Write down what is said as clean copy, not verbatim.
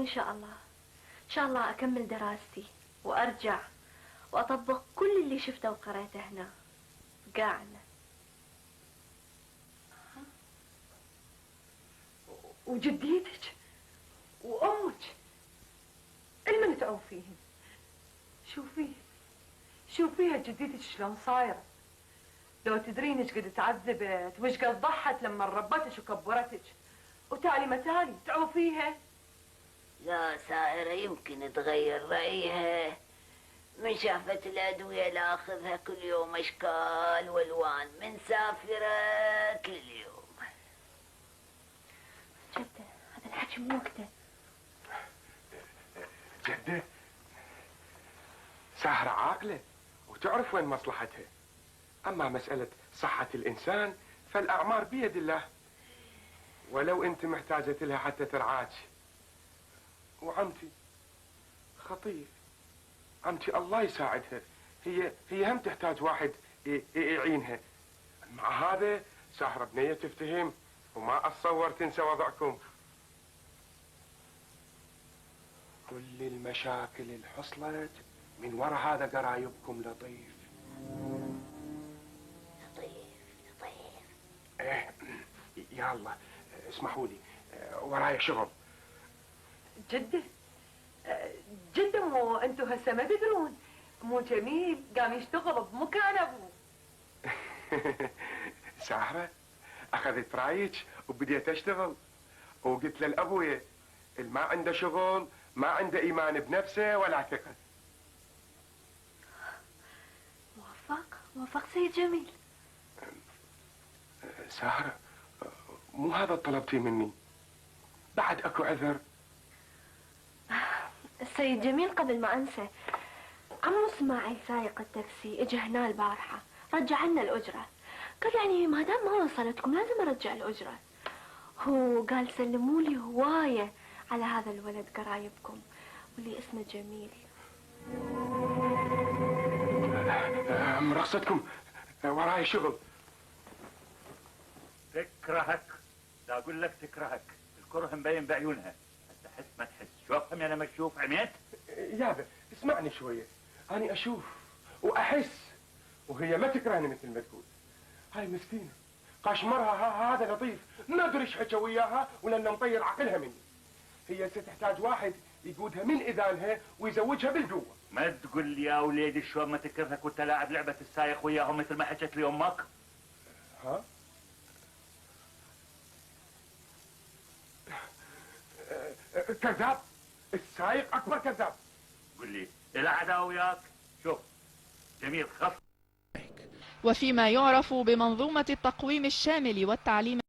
وإن شاء الله إن شاء الله أكمل دراستي وأرجع وأطبق كل اللي شفته وقرأته هنا قاعنا. وجديتك وأمك المن تعوفيهم. شوفيها جديتك شلون صايرة. لو تدرين ايش قد تعذبت وايش قد ضحت لما ربتش وكبرتك، وتالي متالي تعوفيها. لا سائرة يمكن تغير رأيها من شافت الأدوية اللي أخذها كل يوم أشكال والوان من سافرت لليوم. جدة هذا الحكي مو وقته. جدة ساهرة عاقلة وتعرف وين مصلحتها، أما مسألة صحة الإنسان فالأعمار بيد الله، ولو أنت محتاجة لها حتى ترعاك. وعمتي خطير، عمتي الله يساعدها، هي هم تحتاج واحد يعينها. مع هذا ساهرة بنية تفتهم وما أتصور تنسى وضعكم. كل المشاكل اللي حصلت من وراء هذا قرايبكم لطيف. لطيف ايه يلا اسمحوا لي ورايا شغل. جدة مو انتو هسه ما تدرون مو جميل قام يشتغل بمكان ابوه. ساهرة اخذت رايك وبديت اشتغل، وقلت للابويا اللي ما عنده شغل ما عنده ايمان بنفسه ولا ثقة. موفق سيد جميل. ساهرة مو هذا طلبتي مني، بعد اكو عذر. السيد جميل قبل ما انسى، عمو اسماعيل سايق التاكسي اجى هنا البارحة رجع لنا الأجرة، قال يعني ما دام ما وصلتكم لازم ارجع الأجرة. هو قال سلموا لي هواية على هذا الولد قرايبكم واللي اسمه جميل. مرخصتكم وراي شغل. تكرهك، لا اقول لك تكرهك، الكره مبين بعيونها، تحس ما تحس، شوفهم انا مكشوف عميت؟ يابا اسمعني شوية، أنا أشوف وأحس وهي ما تكرهني مثل ما تقول. هاي مسكينة قاشمرها هذا لطيف ما أدري إيش حكى وياها ولأنه مطير عقلها مني. هي ستحتاج واحد يقودها من إذانها ويزوجها بالقوة. ما تقول لي يا وليدي شلون ما تكرهك وانت لاعب لعبة السايق وياهم مثل ما حكت لي أمك؟ ها؟ كذاب، السايق أكبر كذاب. قل لي العداوة وياك؟ شوف جميل خف. وفيما يعرف بمنظومة التقويم الشامل والتعليم